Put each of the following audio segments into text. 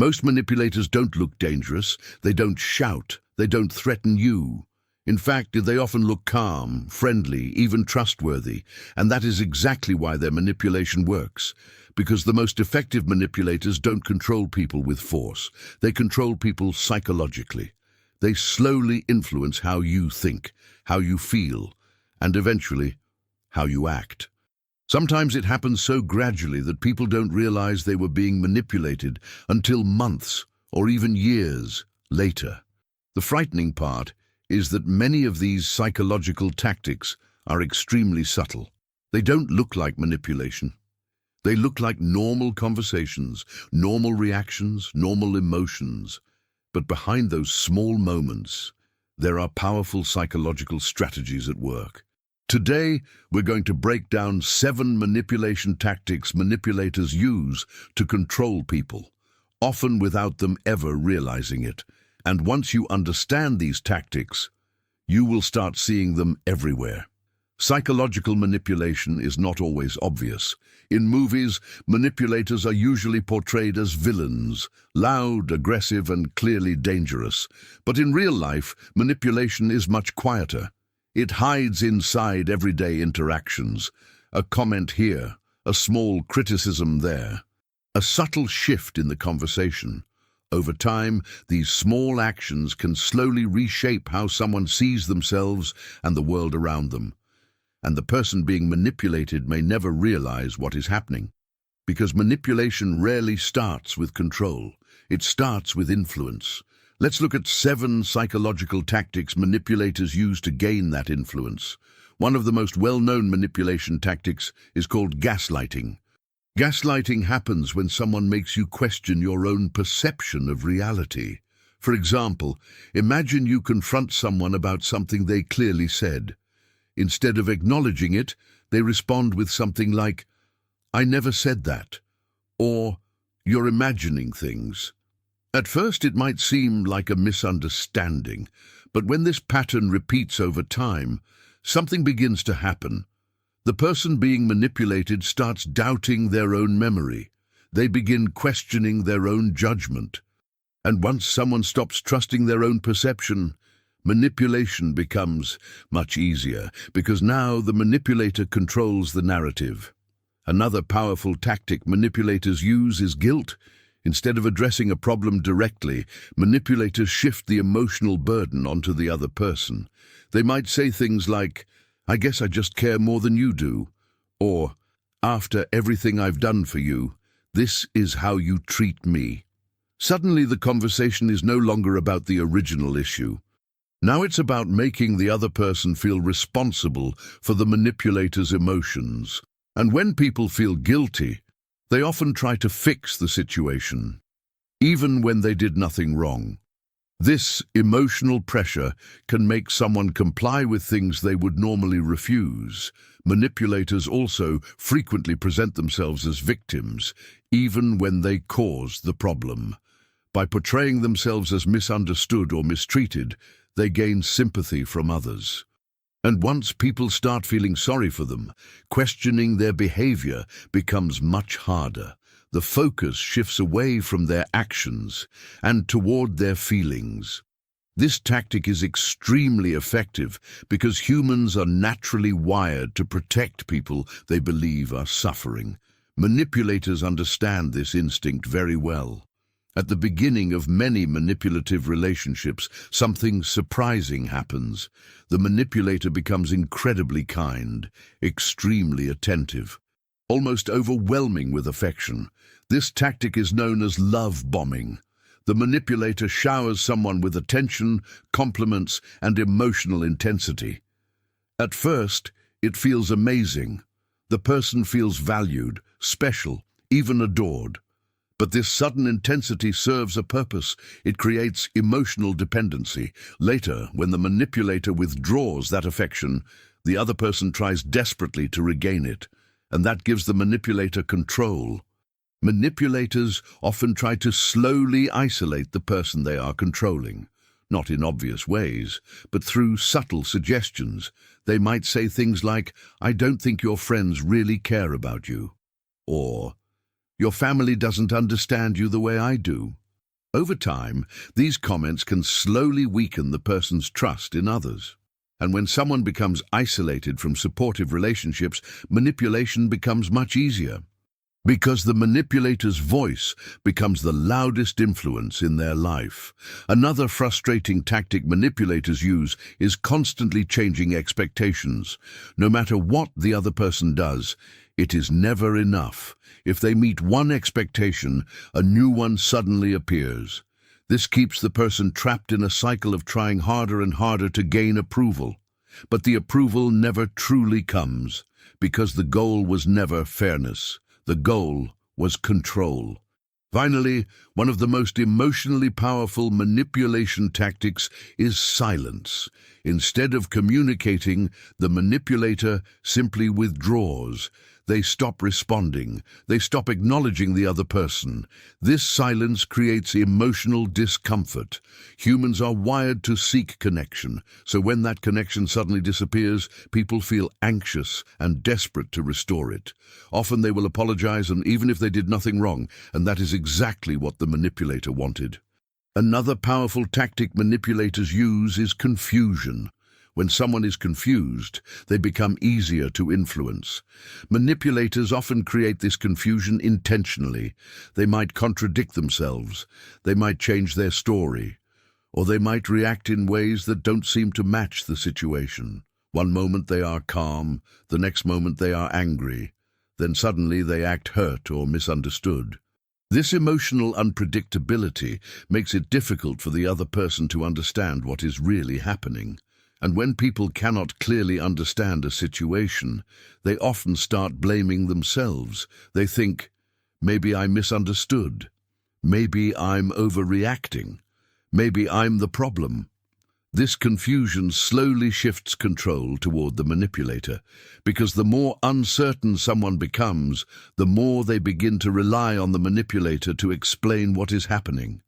Most manipulators don't look dangerous, they don't shout, they don't threaten you. In fact, they often look calm, friendly, even trustworthy, and that is exactly why their manipulation works. Because the most effective manipulators don't control people with force, they control people psychologically. They slowly influence how you think, how you feel, and eventually, how you act. Sometimes it happens so gradually that people don't realize they were being manipulated until months or even years later. The frightening part is that many of these psychological tactics are extremely subtle. They don't look like manipulation. They look like normal conversations, normal reactions, normal emotions. But behind those small moments, there are powerful psychological strategies at work. Today, we're going to break down 7 manipulation tactics manipulators use to control people, often without them ever realizing it. And once you understand these tactics, you will start seeing them everywhere. Psychological manipulation is not always obvious. In movies, manipulators are usually portrayed as villains, loud, aggressive, and clearly dangerous. But in real life, manipulation is much quieter. It hides inside everyday interactions. A comment here, a small criticism there, a subtle shift in the conversation. Over time, these small actions can slowly reshape how someone sees themselves and the world around them. And the person being manipulated may never realize what is happening. Because manipulation rarely starts with control. It starts with influence. Let's look at 7 psychological tactics manipulators use to gain that influence. One of the most well-known manipulation tactics is called gaslighting. Gaslighting happens when someone makes you question your own perception of reality. For example, imagine you confront someone about something they clearly said. Instead of acknowledging it, they respond with something like, "I never said that," or "You're imagining things." At first, it might seem like a misunderstanding, but when this pattern repeats over time, something begins to happen. The person being manipulated starts doubting their own memory. They begin questioning their own judgment. And once someone stops trusting their own perception, manipulation becomes much easier, because now the manipulator controls the narrative. Another powerful tactic manipulators use is guilt. Instead of addressing a problem directly, manipulators shift the emotional burden onto the other person. They might say things like, "I guess I just care more than you do," or "After everything I've done for you, this is how you treat me." Suddenly the conversation is no longer about the original issue. Now it's about making the other person feel responsible for the manipulator's emotions. And when people feel guilty, they often try to fix the situation, even when they did nothing wrong. This emotional pressure can make someone comply with things they would normally refuse. Manipulators also frequently present themselves as victims, even when they caused the problem. By portraying themselves as misunderstood or mistreated, they gain sympathy from others. And once people start feeling sorry for them, questioning their behavior becomes much harder. The focus shifts away from their actions and toward their feelings. This tactic is extremely effective because humans are naturally wired to protect people they believe are suffering. Manipulators understand this instinct very well. At the beginning of many manipulative relationships, something surprising happens. The manipulator becomes incredibly kind, extremely attentive, almost overwhelming with affection. This tactic is known as love bombing. The manipulator showers someone with attention, compliments, and emotional intensity. At first, it feels amazing. The person feels valued, special, even adored. But this sudden intensity serves a purpose. It creates emotional dependency. Later, when the manipulator withdraws that affection, the other person tries desperately to regain it, and that gives the manipulator control. Manipulators often try to slowly isolate the person they are controlling, not in obvious ways, but through subtle suggestions. They might say things like, "I don't think your friends really care about you," or "Your family doesn't understand you the way I do." Over time, these comments can slowly weaken the person's trust in others. And when someone becomes isolated from supportive relationships, manipulation becomes much easier. Because the manipulator's voice becomes the loudest influence in their life. Another frustrating tactic manipulators use is constantly changing expectations. No matter what the other person does, it is never enough. If they meet one expectation, a new one suddenly appears. This keeps the person trapped in a cycle of trying harder and harder to gain approval. But the approval never truly comes, because the goal was never fairness. The goal was control. Finally, one of the most emotionally powerful manipulation tactics is silence. Instead of communicating, the manipulator simply withdraws. They stop responding. They stop acknowledging the other person. This silence creates emotional discomfort. Humans are wired to seek connection, so when that connection suddenly disappears, people feel anxious and desperate to restore it. Often they will apologize, and even if they did nothing wrong, and that is exactly what the manipulator wanted. Another powerful tactic manipulators use is confusion. When someone is confused, they become easier to influence. Manipulators often create this confusion intentionally. They might contradict themselves, they might change their story, or they might react in ways that don't seem to match the situation. One moment they are calm, the next moment they are angry. Then suddenly they act hurt or misunderstood. This emotional unpredictability makes it difficult for the other person to understand what is really happening. And when people cannot clearly understand a situation, they often start blaming themselves. They think, maybe I misunderstood. Maybe I'm overreacting. Maybe I'm the problem. This confusion slowly shifts control toward the manipulator, because the more uncertain someone becomes, the more they begin to rely on the manipulator to explain what is happening.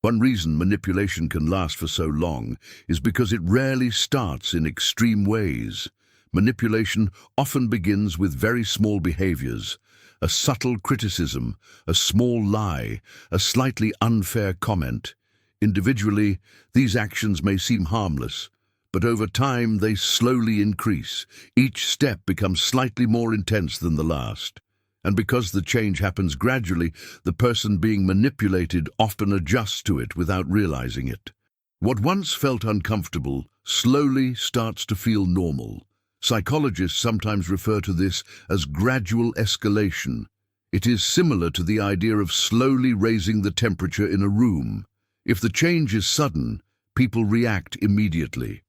One reason manipulation can last for so long is because it rarely starts in extreme ways. Manipulation often begins with very small behaviors, a subtle criticism, a small lie, a slightly unfair comment. Individually, these actions may seem harmless, but over time they slowly increase. Each step becomes slightly more intense than the last. And because the change happens gradually, the person being manipulated often adjusts to it without realizing it. What once felt uncomfortable slowly starts to feel normal. Psychologists sometimes refer to this as gradual escalation. It is similar to the idea of slowly raising the temperature in a room. If the change is sudden, people react immediately.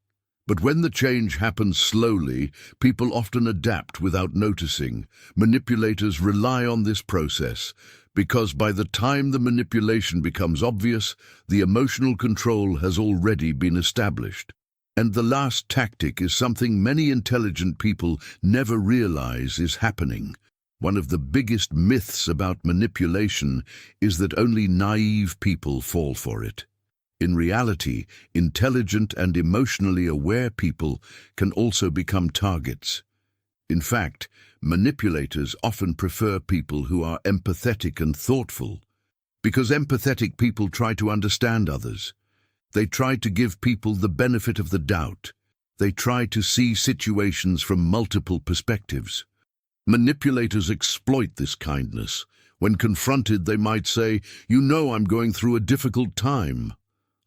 But when the change happens slowly, people often adapt without noticing. Manipulators rely on this process because by the time the manipulation becomes obvious, the emotional control has already been established. And the last tactic is something many intelligent people never realize is happening. One of the biggest myths about manipulation is that only naive people fall for it. In reality, intelligent and emotionally aware people can also become targets. In fact, manipulators often prefer people who are empathetic and thoughtful, because empathetic people try to understand others. They try to give people the benefit of the doubt. They try to see situations from multiple perspectives. Manipulators exploit this kindness. When confronted, they might say, "You know I'm going through a difficult time.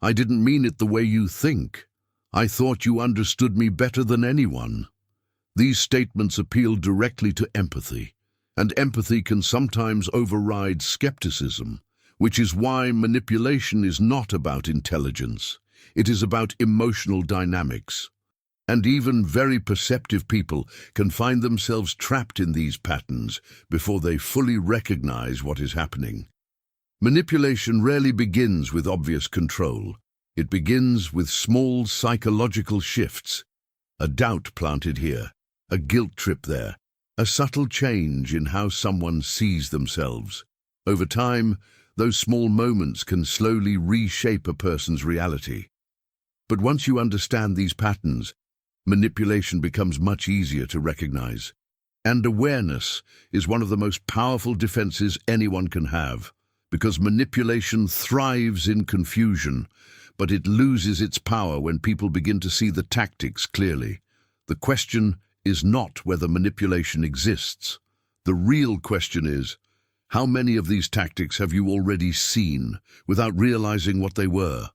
I didn't mean it the way you think. I thought you understood me better than anyone." These statements appeal directly to empathy, and empathy can sometimes override skepticism, which is why manipulation is not about intelligence. It is about emotional dynamics. And even very perceptive people can find themselves trapped in these patterns before they fully recognize what is happening. Manipulation rarely begins with obvious control. It begins with small psychological shifts. A doubt planted here, a guilt trip there, a subtle change in how someone sees themselves. Over time, those small moments can slowly reshape a person's reality. But once you understand these patterns, manipulation becomes much easier to recognize. And awareness is one of the most powerful defenses anyone can have. because manipulation thrives in confusion, but it loses its power when people begin to see the tactics clearly. The question is not whether manipulation exists. The real question is, how many of these tactics have you already seen without realizing what they were?